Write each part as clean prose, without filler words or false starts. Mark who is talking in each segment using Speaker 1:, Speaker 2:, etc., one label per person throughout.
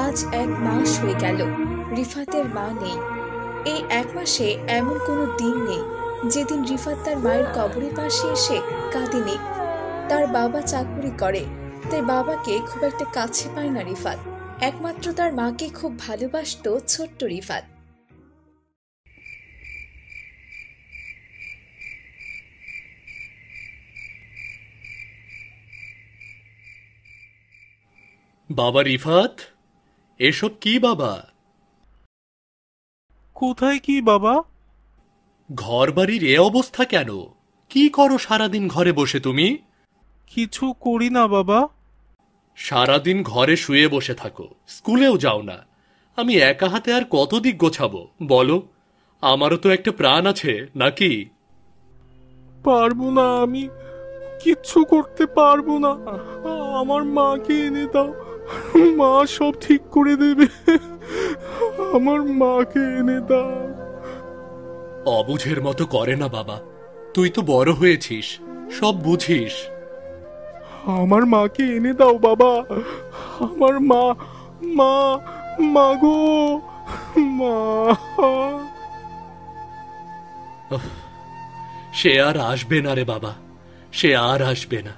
Speaker 1: আজ ১ মাস হয়ে গেল রিফাতের মা নেই। এই ১ মাসে এমন কোনো দিন নেই যেদিন রিফাত তার মায়ের কবরের পাশে এসে কাঁদেনি। তার বাবা চাকুরি করে, তাই বাবাকে খুব একটা কাছে পায় না রিফাত। একমাত্র তার মাকে খুব ভালোবাসতো ছোট্ট রিফাত।
Speaker 2: বাবা রিফাত, এসব কি বাবা?
Speaker 3: কোথায় কি বাবা?
Speaker 2: ঘর বাড়ির এ অবস্থা কেন? কি করো সারাদিন ঘরে বসে তুমি?
Speaker 3: কিছু করি না বাবা।
Speaker 2: সারাদিন ঘরে শুয়ে বসে থাকো, স্কুলেও যাও না। আমি একা হাতে আর কত দিক গোছাবো বলো? আমারও তো একটা প্রাণ আছে নাকি?
Speaker 3: পারবো না, আমি কিচ্ছু করতে পারবো না। আমার মাকে এনে দাও, মা সব ঠিক করে দেবে। আমার মাকে এনে দাও।
Speaker 2: অবুঝের মতো করে না বাবা, তুই তো বড় হয়েছিস, সব বুঝিস।
Speaker 3: আমার মাকে এনে দাও বাবা। আমার মা, মা, মা গো, মা।
Speaker 2: সে আর আসবে না রে বাবা, সে আর আসবে না।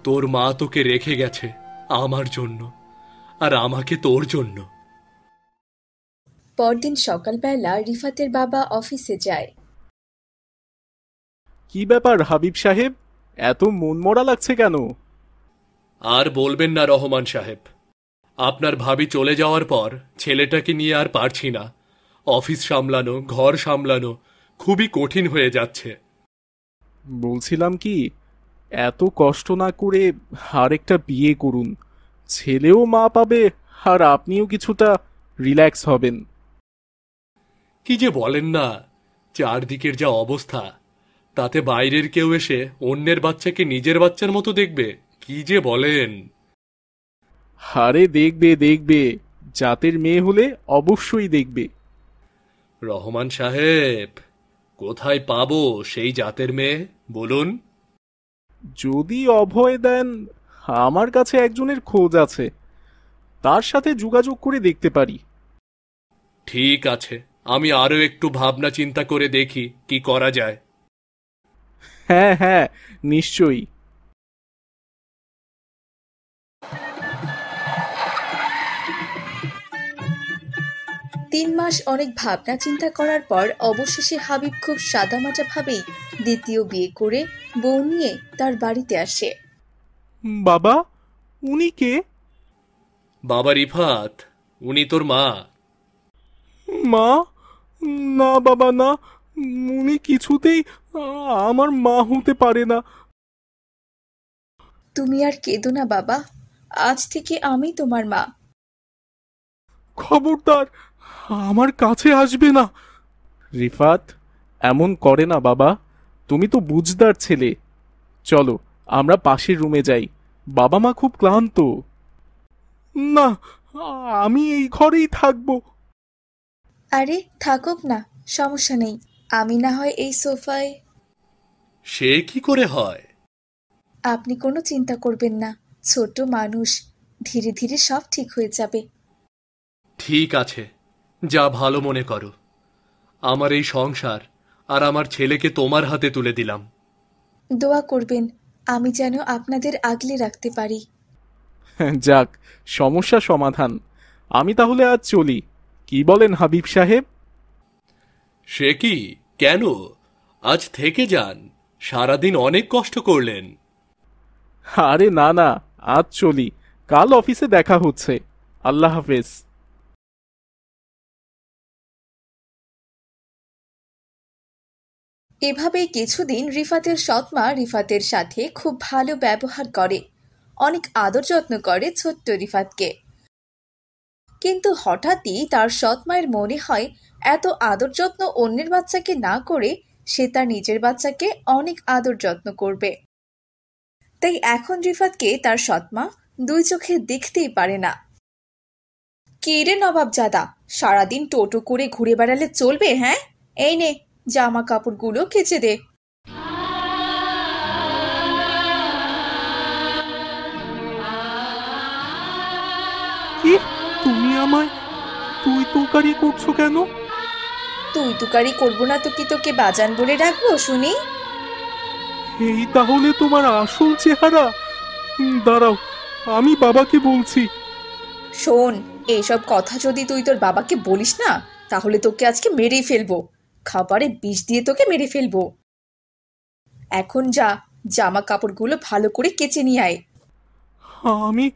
Speaker 2: তোর মা তোকে রেখে গেছে আমার জন্য, আর আমাকে তোর জন্য।
Speaker 1: পরদিন সকালবেলা রিফাতের বাবা অফিসে যায়।
Speaker 3: কি ব্যাপার হাবিব সাহেব, এত মনমরা লাগছে কেন?
Speaker 2: আর বলবেন না রহমান সাহেব, আপনার ভাবি চলে যাওয়ার পর ছেলেটাকে নিয়ে আর পারছি না। অফিস সামলানো, ঘর সামলানো খুবই কঠিন হয়ে যাচ্ছে।
Speaker 3: বলছিলাম কি, এত কষ্ট না করে আরেকটা বিয়ে করুন। ছেলেও মা পাবে, আর আপনিও কিছুটা রিল্যাক্স হবেন।
Speaker 2: কি যে বলেন না, চারদিকের যা অবস্থা, তাতে বাইরের কেউ এসে অন্যের বাচ্চাকে নিজের বাচ্চার মতো দেখবে? কি যে বলেন!
Speaker 3: আরে দেখবে দেখবে, জাতের মেয়ে হলে অবশ্যই দেখবে।
Speaker 2: রহমান সাহেব, কোথায় পাবো সেই জাতের মেয়ে বলুন?
Speaker 3: যদি অভয় দেন, আমার কাছে একজনের খোঁজ আছে, তার সাথে যোগাযোগ করে দেখতে পারি।
Speaker 2: ঠিক আছে, আমি আরো একটু ভাবনা চিন্তা করে দেখি কি করা যায়।
Speaker 3: হ্যাঁ হ্যাঁ, নিশ্চয়ই।
Speaker 1: ৩ মাস অনেক ভাবনা চিন্তা করার পর অবশেষে হাবিব খুব সাদামাটা ভাবেই দ্বিতীয় বিয়ে করে বউ নিয়ে তার বাড়িতে আসে।
Speaker 3: বাবা, উনি কে?
Speaker 2: বাবা রিফাত, উনি তোর মা।
Speaker 3: মা? না বাবা না, উনি কিছুতেই আমার মা হতে পারে না।
Speaker 1: তুমি আর কেঁদো না বাবা, আজ থেকে আমি তোমার মা।
Speaker 3: খবরদার আমার কাছে আসবে না। রিফাত, এমন করে না বাবা, তুমি তো বুঝদার ছেলে। চলো আমরা পাশের রুমে যাই, বাবা মা খুব ক্লান্ত। না, আমি এই ঘরেই থাকবো।
Speaker 1: আরে থাকুক না, সমস্যা নেই, আমি না হয় এই সোফায়।
Speaker 2: সে কি করে হয়?
Speaker 1: আপনি কোনো চিন্তা করবেন না, ছোট মানুষ, ধীরে ধীরে সব ঠিক হয়ে যাবে।
Speaker 2: ঠিক আছে, যা ভালো মনে করো। আমার এই সংসার আর আমার ছেলেকে তোমার হাতে তুলে দিলাম।
Speaker 1: দোয়া করবেন আমি যেন আপনাদের আগলে রাখতে পারি।
Speaker 3: যাক, সমস্যা সমাধান। আমি তাহলে আজ চলি, কি বলেন হাবিব সাহেব?
Speaker 2: সে কি, কেন? আজ থেকে যান, সারাদিন অনেক কষ্ট করলেন।
Speaker 3: আরে না না, আজ চলি, কাল অফিসে দেখা হচ্ছে। আল্লাহ হাফেজ।
Speaker 1: এভাবেই কিছুদিন রিফাতের সৎমা রিফাতের সাথে খুব ভালো ব্যবহার করে, অনেক আদর যত্ন করে ছোট্ট রিফাতকে। কিন্তু হঠাৎই তার সৎমায়ের মনে হয় এত আদর যত্ন অন্যের বাচ্চাকে না করে সে তার নিজের বাচ্চাকে অনেক আদর যত্ন করবে। তাই এখন রিফাতকে তার সৎমা দুই চোখে দেখতেই পারে না। কে রে নবাবজাদা, সারাদিন টোটো করে ঘুরে বেড়ালে চলবে? হ্যাঁ, এই নে জামা কাপড়গুলো কেচে দে।
Speaker 3: কি, তুমি আমায় তুই তোকারি করছো কেন?
Speaker 1: তুই তুকারি করবো না তো কি তোকে বাজান বলে ডাকবো শুনি?
Speaker 3: এই তাহলে তোমার আসল চেহারা? দাঁড়াও, আমি বাবাকে বলছি।
Speaker 1: শোন, এইসব কথা যদি তুই তোর বাবাকে বলিস না, তাহলে তোকে আজকে মেরেই ফেলবো। খাবারে বিষ দিয়ে তোকে মেরে ফেলবো। এখন যা, জামা কাপড়গুলো ভালো করে কেচে নিয়ে আয়।
Speaker 3: আমি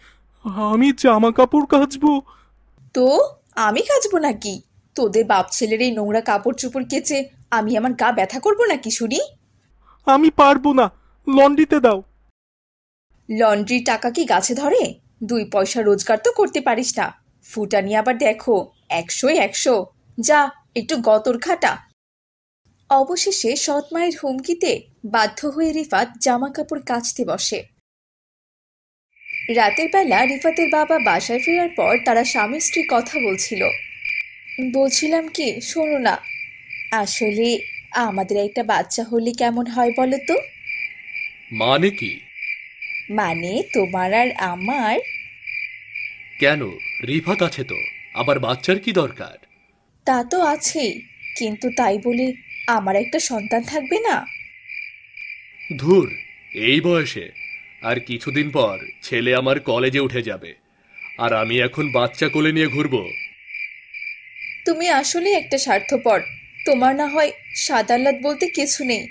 Speaker 3: আমি জামা কাপড় কাচবো?
Speaker 1: তো আমি কাচবো নাকি? তোদের বাপ ছেলের এই নোংরা কাপড় চোপড় কেচে আমি আমার গা ব্যথা করবো নাকি শুনি?
Speaker 3: আমি পারবো না, লন্ড্রিতে দাও।
Speaker 1: লন্ড্রির টাকা কি গাছে ধরে? 2 পয়সা রোজগার তো করতে পারিস না। ফুটানি আবার দেখো 100-ই 100। যা, একটু গতর খাটা। অবশেষে সৎ মায়ের হুমকিতে বাধ্য হয়ে রিফাত জামা কাপড় কাচতে বসে। রাতের বেলা রিফাতের বাবা বাসায় ফেরার পর তারা স্বামী স্ত্রী কথা বলছিল। বলছিলাম কি, শোনো না, আসলে আমাদের একটা বাচ্চা হলে কেমন হয় বলো তো?
Speaker 2: মানে কি?
Speaker 1: মানে তোমার আর আমার।
Speaker 2: কেন? রিফাত আছে তো, আবার বাচ্চার কি দরকার?
Speaker 1: তা তো আছেই, কিন্তু তাই বলে আমার একটা সন্তান থাকবে না?
Speaker 2: ধুর, এই বয়সে! আর কিছুদিন পর ছেলে আমার কলেজে উঠে যাবে, আর আমি এখন বাচ্চা কোলে নিয়ে ঘুরবো?
Speaker 1: তুমি আসলে একটা স্বার্থপর। তোমার না হয় স্বাদ আহ্লাদ বলতে কিছু নেই,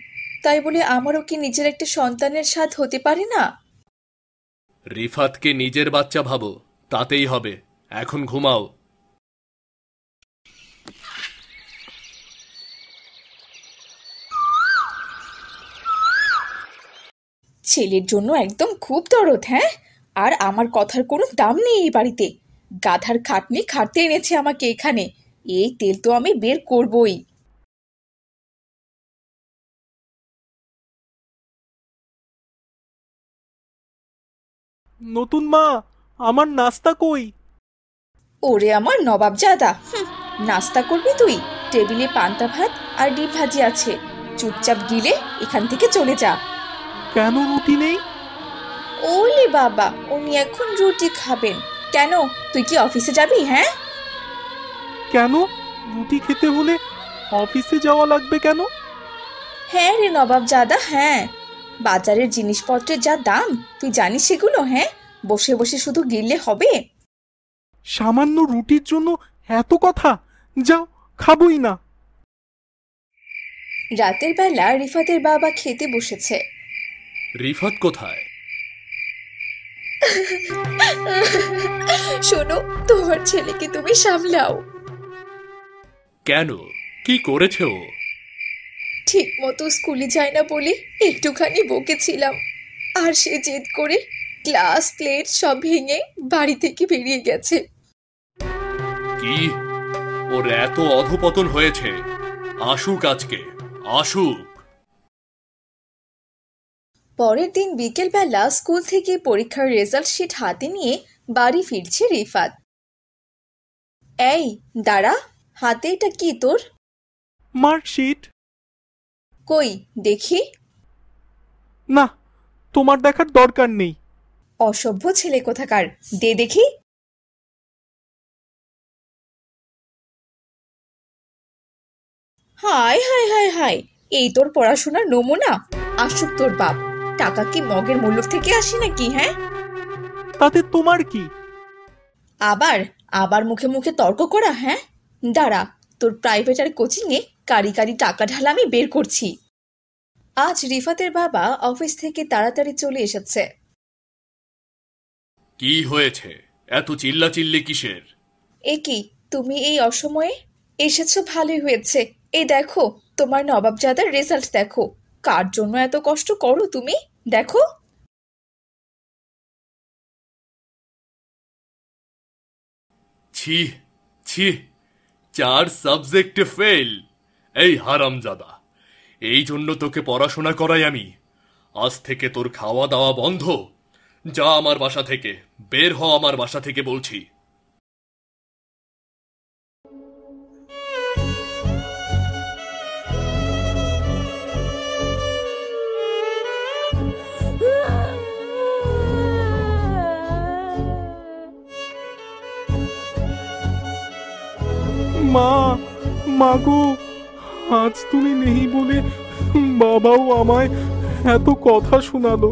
Speaker 1: তাই বলে আমারও কি নিজের একটা সন্তানের স্বাদ হতে পারে না?
Speaker 2: রিফাতকে নিজের বাচ্চা ভাবো, তাতেই হবে। এখন ঘুমাও।
Speaker 1: ছেলের জন্য একদম খুব দরদ, হ্যাঁ? আর আমার কথার কোনো দাম নেই এই বাড়িতে। গাধার খাটনি খাটতে এনেছে আমাকে এখানে। এই তেল তো আমি বের করবই।
Speaker 3: নতুন মা, আমার নাস্তা কই?
Speaker 1: ওরে আমার নবাবজাদা, নাস্তা করবি তুই? টেবিলে পান্তা ভাত আর ডিম ভাজি আছে, চুপচাপ গিলে এখান থেকে চলে যা।
Speaker 3: কেন রুটি নেই?
Speaker 1: ওলে বাবা, উনি এখন রুটি খাবেন কেন? তুই কি অফিসে যাবি? হ্যাঁ,
Speaker 3: কেন? রুটি খেতে হলে অফিসে যাওয়া লাগবে কেন?
Speaker 1: হ্যাঁ রে নবাবজাদা, হ্যাঁ। বাজারের জিনিসপত্রের যা দাম তুই জানিস সেগুলো? হ্যাঁ, বসে বসে শুধু গিললে হবে?
Speaker 3: সামান্য রুটির জন্য এত কথা? যাও, খাবই না।
Speaker 1: রাতের বেলা রিফাতের বাবা খেতে বসেছে।
Speaker 2: রিফাত কোথায়?
Speaker 1: শোনো, তোমার ছেলেকে তুমি সামলাও।
Speaker 2: কেন? কি করেছে ও?
Speaker 1: ঠিক মতো স্কুলে যায় না বলে একটুখানি বকেছিলাম, আর সে জেদ করে গ্লাস প্লেট সব ভেঙে বাড়ি থেকে বেরিয়ে গেছে।
Speaker 2: কি? ওর এত অধপতন হয়েছে? আসুক আজকে, আসুক।
Speaker 1: পরের দিন বিকেলবেলা স্কুল থেকে পরীক্ষার রেজাল্ট শিট হাতে নিয়ে বাড়ি ফিরছে রিফাত। এই দাঁড়া, হাতে এটা কি তোর?
Speaker 3: মার্কশিট।
Speaker 1: কই দেখি।
Speaker 3: না, তোমার দেখার দরকার নেই।
Speaker 1: অসভ্য ছেলে কোথাকার, দে দেখি। হায় হায় হায় হায়, এই তোর পড়াশোনার নমুনা? আসুক তোর বাপ। টাকা কি মগের মূল্য থেকে আসে নাকি? হ্যাঁ,
Speaker 3: তাতে তোমার কি?
Speaker 1: আবার আবার মুখে মুখে তর্ক করা? হ্যাঁ, দাঁড়া, তোর প্রাইভেট আর কোচিং এ কারি কারি টাকা ঢালা আমি বের করছি। আজ রিফাতের বাবা অফিস থেকে তাড়াতাড়ি চলে এসেছে।
Speaker 2: কি হয়েছে? এত চিল্লাচিল্লি কিসের?
Speaker 1: এ কি, তুমি এই অসময়ে এসেছো? ভালোই হয়েছে। এই দেখো, তোমার নবাবজাদার রেজাল্ট দেখো। কার জন্য এত কষ্ট করো তুমি? দেখো।
Speaker 2: ছি, ছি, 4 সাবজেক্টে ফেল! এই হারামজাদা, এই জন্য তোকে পড়াশোনা করাই আমি। আজ থেকে তোর খাওয়া দাওয়া বন্ধ। যা আমার বাসা থেকে, বের হ আমার বাসা থেকে বলছি।
Speaker 3: মা, মাগো, আজ তুমি নেই বলে বাবাও আমায় এত কথা শোনালো।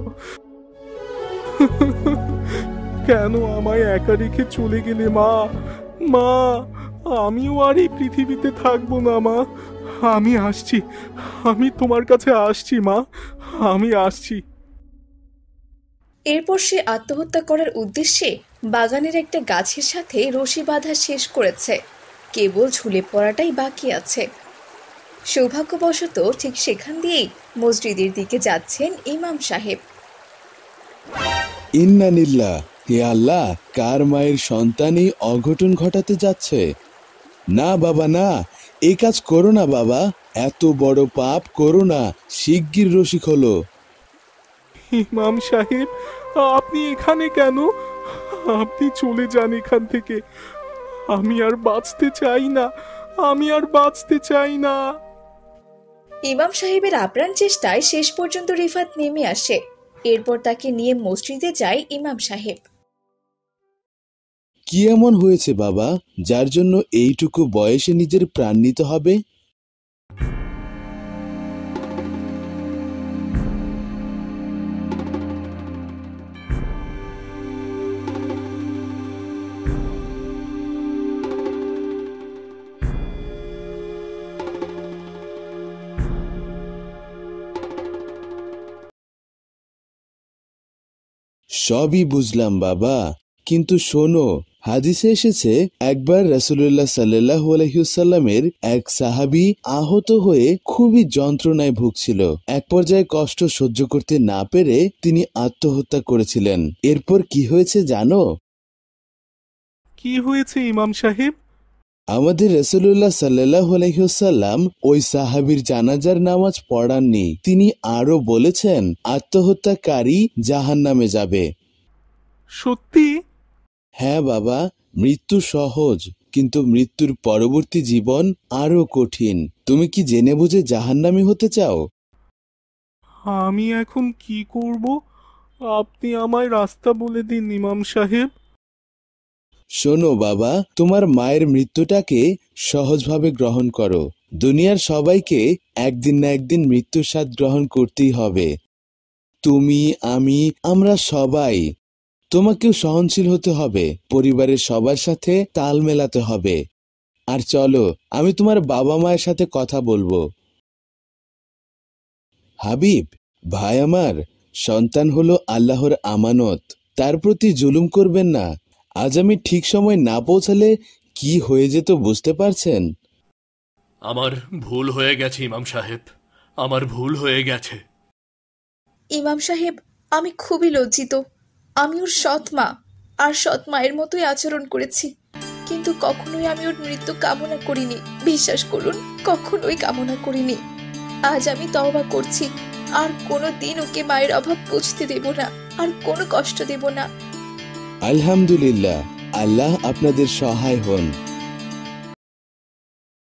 Speaker 3: কেন আমায় একা রেখে চলে গেলে মা? মা, আমিও আর এই পৃথিবীতে থাকবো না মা। আমি আসছি, আমি তোমার কাছে আসছি মা, আমি আসছি।
Speaker 1: এরপর সে আত্মহত্যা করার উদ্দেশ্যে বাগানের একটা গাছের সাথে রশি বাঁধা শেষ করেছে, কেবল ঝুলে পড়াটাই বাকি আছে। সৌভাগ্যবশত ঠিক সেখান দিয়েই মসজিদের দিকে যাচ্ছেন ইমাম সাহেব।
Speaker 4: ইন্নানিল্লাহ, হে আল্লাহ, কার মায়ের সন্তানই অঘটন ঘটাতে যাচ্ছে? না বাবা, না, এই কাজ করো না বাবা, এত বড় পাপ করো না, শিগগির রশি খোলো।
Speaker 3: ইমাম সাহেব, আপনি এখানে কেন? আপনি চলে যান এখান থেকে। আমি আর বাঁচতে চাই না, আমি আর বাঁচতে চাই না।
Speaker 1: ইমাম সাহেবের আপ্রাণ চেষ্টায় শেষ পর্যন্ত রিফাত নেমে আসে। এরপর তাকে নিয়ে মসজিদে যায় ইমাম সাহেব।
Speaker 4: কি এমন হয়েছে বাবা, যার জন্য এইটুকু বয়সে নিজের প্রাণ নিতে হবে? সবই বুঝলাম বাবা, কিন্তু শোনো, হাদিসে এসেছে একবার রাসূলুল্লাহ সাল্লাল্লাহু আলাইহি ওয়াসাল্লামের এক সাহাবী আহত হয়ে খুবই যন্ত্রণায় ভুগছিল। এক পর্যায়ে কষ্ট সহ্য করতে না পেরে তিনি আত্মহত্যা করেছিলেন। এরপর কি হয়েছে জানো?
Speaker 3: কি হয়েছে ইমাম সাহেব?
Speaker 4: আমাদের রাসূলুল্লাহ সাল্লাল্লাহু আলাইহি ওয়াসাল্লাম ওই সাহাবীর জানাজার নামাজ পড়াননি। তিনি আরো বলেছেন, আত্মহত্যাকারী জাহান্নামে যাবে।
Speaker 3: সত্যি?
Speaker 4: হ্যাঁ বাবা, মৃত্যু সহজ, কিন্তু মৃত্যুর পরবর্তী জীবন আরো কঠিন। তুমি কি জেনে বুঝে জাহান্নামী হতে চাও?
Speaker 3: আমি এখন কি করব? আপনি আমায় রাস্তা বলে দিন ইমাম সাহেব।
Speaker 4: শোনো বাবা, তোমার মায়ের মৃত্যুটাকে সহজভাবে গ্রহণ করো। দুনিয়ার সবাইকে একদিন না একদিন মৃত্যুর স্বাদ গ্রহণ করতেই হবে। তুমি, আমি, আমরা সবাই। তোমাকেও সহনশীল হতে হবে, পরিবারের সবার সাথে তাল মেলাতে হবে। আর চলো, আমি তোমার বাবা মায়ের সাথে কথা বলবো। হাবিব, ভাই আমার, সন্তান হলো আল্লাহর আমানত, তার প্রতি জুলুম করবেন না। আজ আমি ঠিক সময় না পৌঁছালে কি হয়ে যেত বুঝতে পারছেন?
Speaker 2: আমার ভুল হয়ে গেছে ইমাম সাহেব, আমার ভুল হয়ে গেছে।
Speaker 1: ইমাম সাহেব, আমি খুবই লজ্জিত। আমি ওর সৎ মা, আর সৎ মায়ের মতোই আচরণ করেছি, কিন্তু কখনোই আমি ওর মৃত্যু কামনা করিনি। বিশ্বাস করুন, কখনোই কামনা করিনি। আজ আমি তওবা করছি, আর কোনো দিন ওকে মায়ের অভাব বুঝতে দেব না, আর কোনো কষ্ট দেব না।
Speaker 4: আলহামদুলিল্লাহ, আল্লাহ আপনাদের সহায় হন।